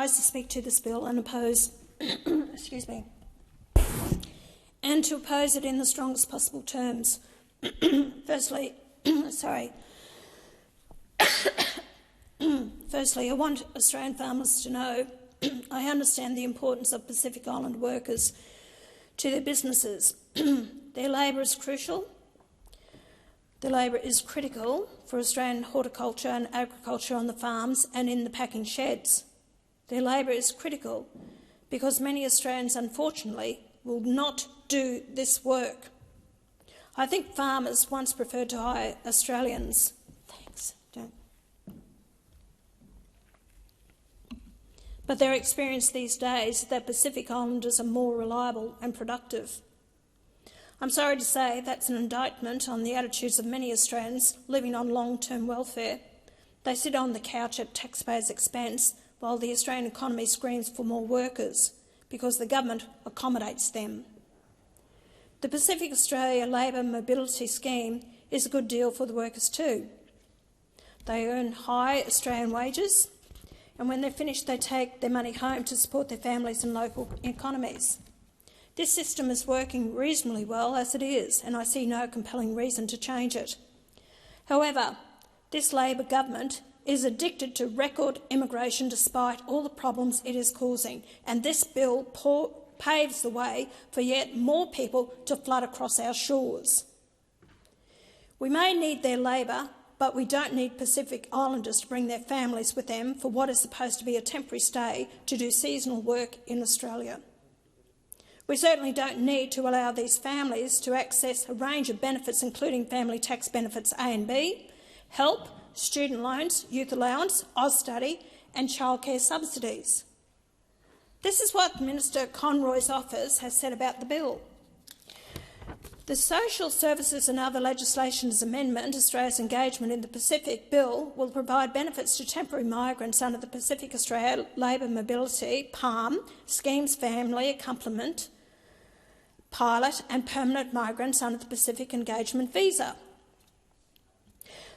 rise to speak to this bill and oppose, excuse me, and to oppose it in the strongest possible terms. Firstly, Firstly, I want Australian farmers to know I understand the importance of Pacific Island workers to their businesses. Their labour is crucial. Their labour is critical for Australian horticulture and agriculture on the farms and in the packing sheds. Their labour is critical because many Australians, unfortunately, will not do this work. I think farmers once preferred to hire Australians. But their experience these days is that Pacific Islanders are more reliable and productive. I'm sorry to say that's an indictment on the attitudes of many Australians living on long-term welfare. They sit on the couch at taxpayers' expense while the Australian economy screams for more workers because the government accommodates them. The Pacific Australia Labour Mobility Scheme is a good deal for the workers too. They earn high Australian wages, and when they're finished they take their money home to support their families and local economies. This system is working reasonably well as it is, and I see no compelling reason to change it. However, this Labor government is addicted to record immigration despite all the problems it is causing, and this bill paves the way for yet more people to flood across our shores. We may need their labour, but we don't need Pacific Islanders to bring their families with them for what is supposed to be a temporary stay to do seasonal work in Australia. We certainly don't need to allow these families to access a range of benefits, including family tax benefits A and B, help, student loans, youth allowance, Austudy and childcare subsidies. This is what Minister Conroy's office has said about the bill. The Social Services and Other Legislations Amendment, Australia's engagement in the Pacific Bill, will provide benefits to temporary migrants under the Pacific Australia Labour Mobility (PALM) Scheme's Family Complement, Pilot and Permanent Migrants under the Pacific Engagement Visa.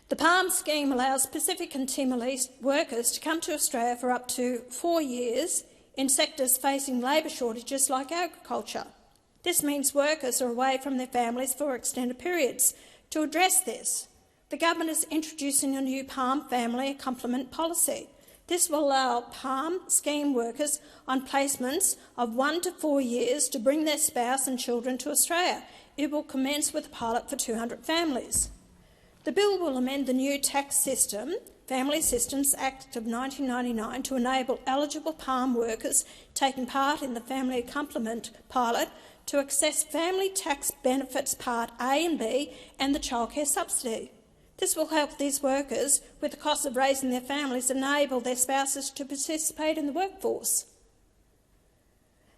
The PALM scheme allows Pacific and Timor-Leste workers to come to Australia for up to 4 years in sectors facing labour shortages like agriculture. This means workers are away from their families for extended periods. To address this, the government is introducing a new PALM family complement policy. This will allow PALM scheme workers on placements of 1 to 4 years to bring their spouse and children to Australia. It will commence with a pilot for 200 families. The bill will amend the new tax system, Family Assistance Act of 1999, to enable eligible PALM workers taking part in the family complement pilot to access family tax benefits Part A and B and the childcare subsidy. This will help these workers with the cost of raising their families and enable their spouses to participate in the workforce.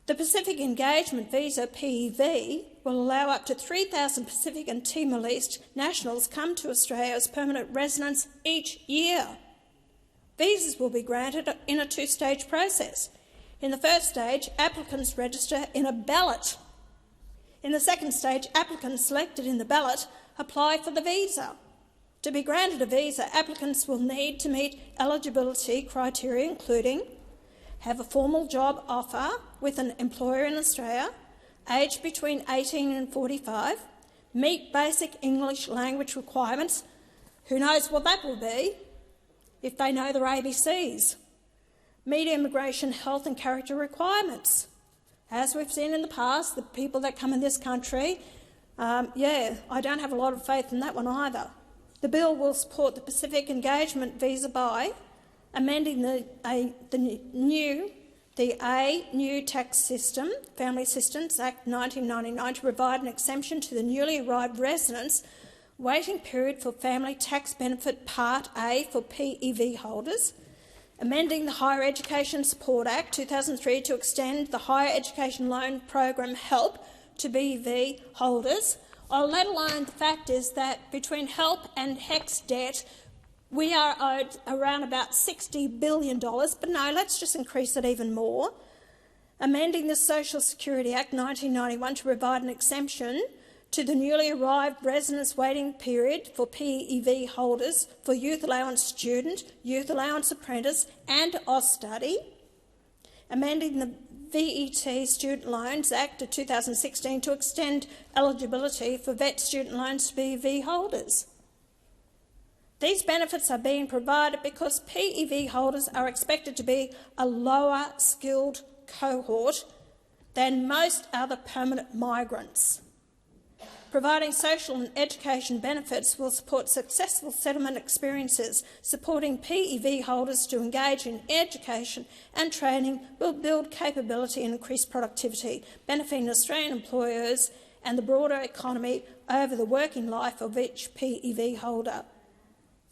The Pacific Engagement Visa, PEV, will allow up to 3,000 Pacific and Timor-Leste nationals come to Australia as permanent residents each year. Visas will be granted in a two-stage process. In the first stage, applicants register in a ballot. In the second stage, applicants selected in the ballot apply for the visa. To be granted a visa, applicants will need to meet eligibility criteria including have a formal job offer with an employer in Australia, aged between 18 and 45, meet basic English language requirements. Who knows what that will be if they know their ABCs. Meet immigration, health and character requirements. As we've seen in the past, the people that come in this country, I don't have a lot of faith in that one either. The bill will support the Pacific Engagement Visa by amending the new tax system, Family Assistance Act 1999, to provide an exemption to the newly arrived residents waiting period for Family Tax Benefit Part A for PEV holders, amending the Higher Education Support Act 2003 to extend the Higher Education Loan Program HELP to PEV holders, or let alone the fact is that between HELP and HECS debt, we are owed around about $60 billion, but no, let's just increase it even more. Amending the Social Security Act 1991 to provide an exemption to the newly arrived residents waiting period for PEV holders for youth allowance student, youth allowance apprentice and Austudy. amending the VET Student Loans Act of 2016 to extend eligibility for VET student loans to PEV holders. These benefits are being provided because PEV holders are expected to be a lower skilled cohort than most other permanent migrants. Providing social and education benefits will support successful settlement experiences. Supporting PEV holders to engage in education and training will build capability and increase productivity, benefiting Australian employers and the broader economy over the working life of each PEV holder.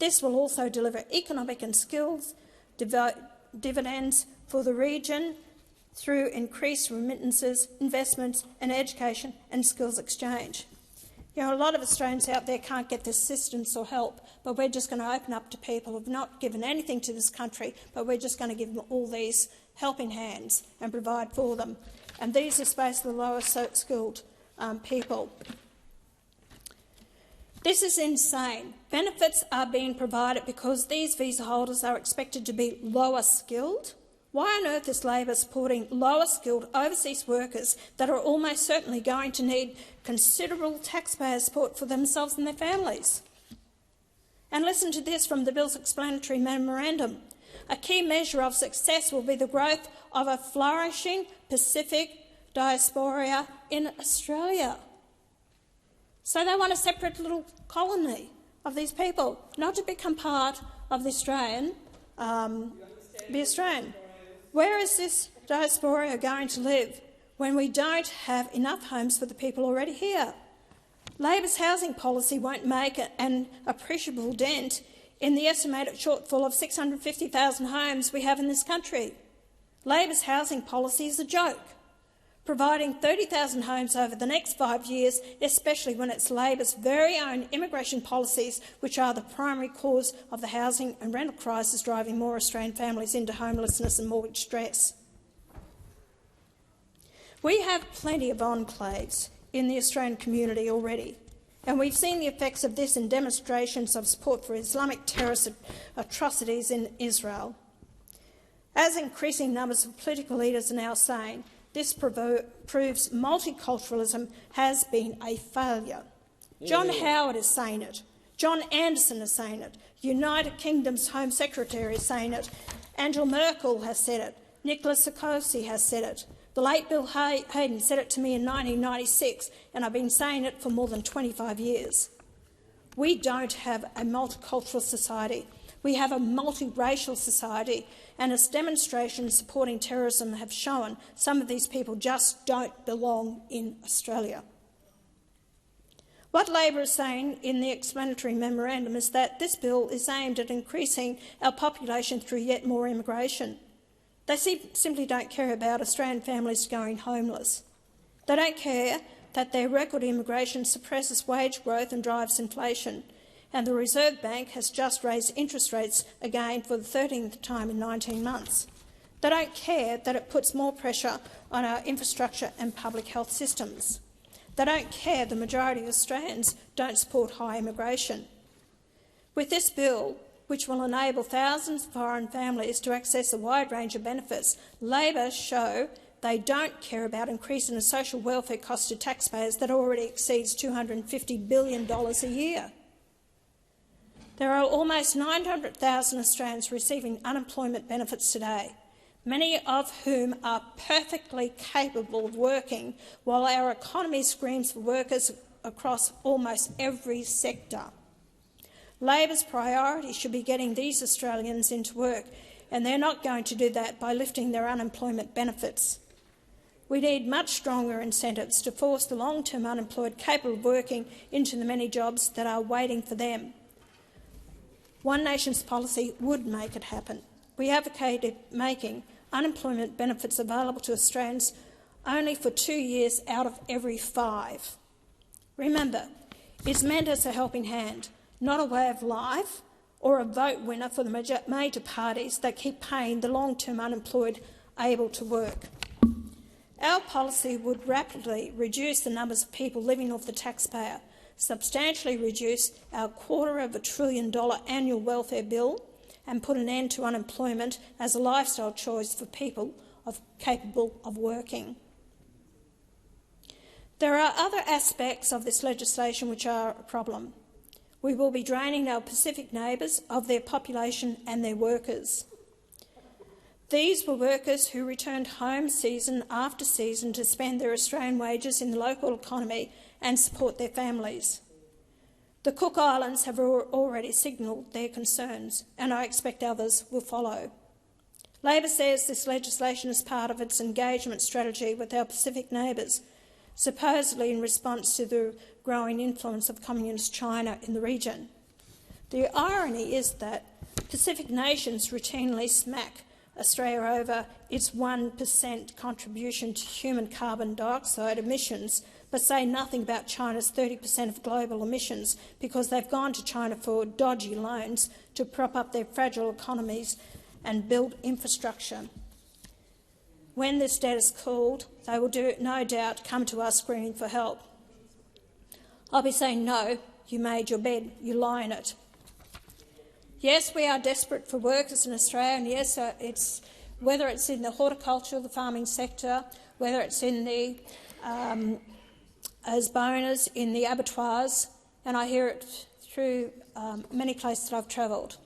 This will also deliver economic and skills dividends for the region through increased remittances, investments and education and skills exchange. You know, a lot of Australians out there can't get this assistance or help, but we're just going to open up to people who have not given anything to this country, but we're just going to give them all these helping hands and provide for them. And these are basically the lower skilled people. This is insane. Benefits are being provided because these visa holders are expected to be lower skilled. Why on earth is Labor supporting lower skilled overseas workers that are almost certainly going to need considerable taxpayer support for themselves and their families? And listen to this from the bill's explanatory memorandum. A key measure of success will be the growth of a flourishing Pacific diaspora in Australia. So they want a separate little colony of these people, not to become part of the Australian. Where is this diaspora going to live when we don't have enough homes for the people already here? Labor's housing policy won't make an appreciable dent in the estimated shortfall of 650,000 homes we have in this country. Labor's housing policy is a joke, providing 30,000 homes over the next 5 years, especially when it's Labor's very own immigration policies which are the primary cause of the housing and rental crisis, driving more Australian families into homelessness and mortgage stress. We have plenty of enclaves in the Australian community already, and we've seen the effects of this in demonstrations of support for Islamic terrorist atrocities in Israel. As increasing numbers of political leaders are now saying, this proves multiculturalism has been a failure. John Howard is saying it. John Anderson is saying it. United Kingdom's Home Secretary is saying it. Angela Merkel has said it. Nicolas Sarkozy has said it. The late Bill Hayden said it to me in 1996, and I've been saying it for more than 25 years. We don't have a multicultural society. We have a multiracial society, and as demonstrations supporting terrorism have shown, some of these people just don't belong in Australia. What Labor is saying in the explanatory memorandum is that this bill is aimed at increasing our population through yet more immigration. They simply don't care about Australian families going homeless. They don't care that their record immigration suppresses wage growth and drives inflation. And the Reserve Bank has just raised interest rates again for the 13th time in 19 months. They don't care that it puts more pressure on our infrastructure and public health systems. They don't care the majority of Australians don't support high immigration. With this bill, which will enable thousands of foreign families to access a wide range of benefits, Labor show they don't care about increasing the social welfare cost to taxpayers that already exceeds $250 billion a year. There are almost 900,000 Australians receiving unemployment benefits today, many of whom are perfectly capable of working, while our economy screams for workers across almost every sector. Labor's priority should be getting these Australians into work, and they're not going to do that by lifting their unemployment benefits. We need much stronger incentives to force the long-term unemployed capable of working into the many jobs that are waiting for them. One Nation's policy would make it happen. We advocated making unemployment benefits available to Australians only for 2 years out of every 5. Remember, it's meant as a helping hand, not a way of life or a vote winner for the major parties that keep paying the long-term unemployed able to work. Our policy would rapidly reduce the numbers of people living off the taxpayer, substantially reduce our $250 billion annual welfare bill and put an end to unemployment as a lifestyle choice for people capable of working. There are other aspects of this legislation which are a problem. We will be draining our Pacific neighbours of their population and their workers. These were workers who returned home season after season to spend their Australian wages in the local economy and support their families. The Cook Islands have already signalled their concerns, and I expect others will follow. Labor says this legislation is part of its engagement strategy with our Pacific neighbours, supposedly in response to the growing influence of Communist China in the region. The irony is that Pacific nations routinely smack Australia over its 1% contribution to human carbon dioxide emissions, but say nothing about China's 30% of global emissions because they've gone to China for dodgy loans to prop up their fragile economies and build infrastructure. When this debt is cooled, they will no doubt come to us screaming for help. I'll be saying, no, you made your bed, you lie in it. Yes, we are desperate for workers in Australia, and yes, whether it's in the horticulture, the farming sector, whether it's in the as boners in the abattoirs, and I hear it through many places that I've travelled.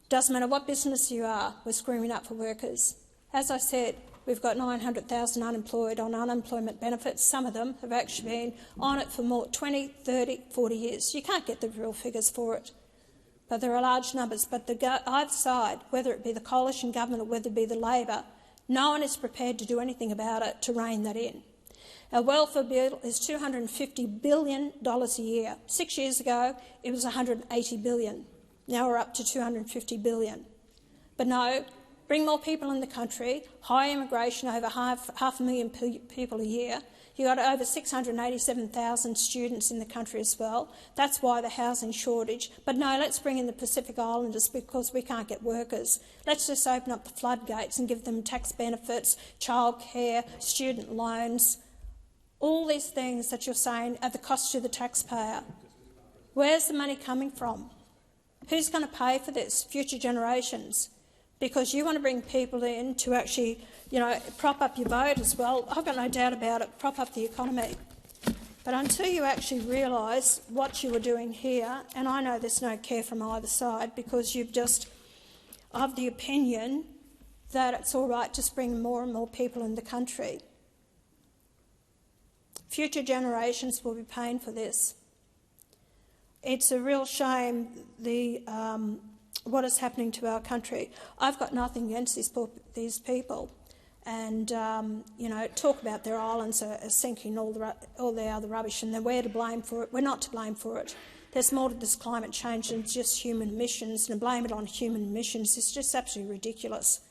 Doesn't matter what business you are, we're screaming up for workers. As I said, we've got 900,000 unemployed on unemployment benefits. Some of them have actually been on it for more 20, 30, 40 years. You can't get the real figures for it, but there are large numbers. But either side, whether it be the coalition government or whether it be the Labor, no one is prepared to do anything about it to rein that in. Our welfare bill is $250 billion a year. 6 years ago, it was $180 billion. Now we're up to $250 billion. But no, bring more people in the country, high immigration, over half a million people a year. You've got over 687,000 students in the country as well. That's why the housing shortage. But no, let's bring in the Pacific Islanders because we can't get workers. Let's just open up the floodgates and give them tax benefits, childcare, student loans, all these things that you're saying at the cost to the taxpayer. Where's the money coming from? Who's going to pay for this? Future generations. Because you want to bring people in to actually, prop up your vote as well. I've got no doubt about it, prop up the economy. But until you actually realise what you are doing here, and I know there's no care from either side because you've just of the opinion that it's all right to bring more and more people in the country. Future generations will be paying for this. It's a real shame what is happening to our country. I've got nothing against these people, and talk about their islands are sinking, all the other rubbish, and then we're to blame for it. We're not to blame for it. There's more to this climate change than just human emissions, and to blame it on human emissions is just absolutely ridiculous.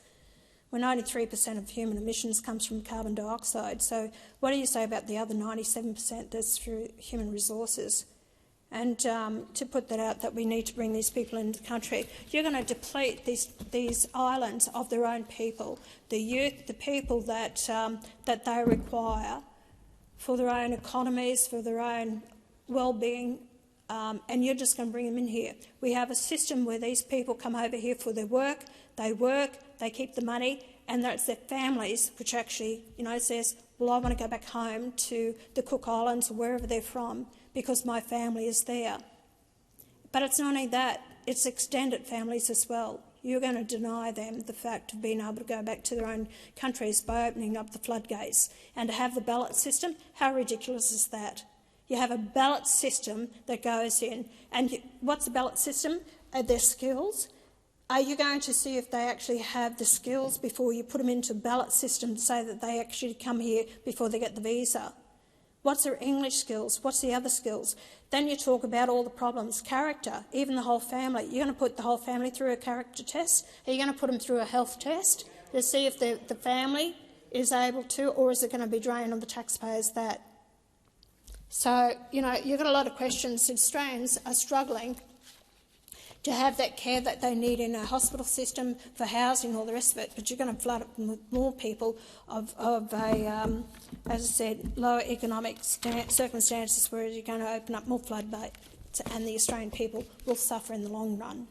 When 93% of human emissions comes from carbon dioxide, so what do you say about the other 97% that's through human resources? And to put that out, that we need to bring these people into the country. You're going to deplete these islands of their own people, the youth, the people that they require for their own economies, for their own well-being, and you're just going to bring them in here. We have a system where these people come over here for their work, they keep the money, and that's their families, which actually, says, well, I want to go back home to the Cook Islands or wherever they're from, because my family is there. But it's not only that, it's extended families as well. You're going to deny them the fact of being able to go back to their own countries by opening up the floodgates. And to have the ballot system, how ridiculous is that? You have a ballot system that goes in, and what's the ballot system? Their skills. Are you going to see if they actually have the skills before you put them into a ballot system to say that they actually come here before they get the visa? What's their English skills? What's the other skills? Then you talk about all the problems. Character, even the whole family. You're going to put the whole family through a character test? Are you going to put them through a health test to see if the family is able to, or is it going to be draining on the taxpayers that? So, you've got a lot of questions. Australians are struggling to have that care that they need in a hospital system, for housing, all the rest of it, but you're going to flood it with more people of as I said, lower economic circumstances, where you're going to open up more floodgates and the Australian people will suffer in the long run.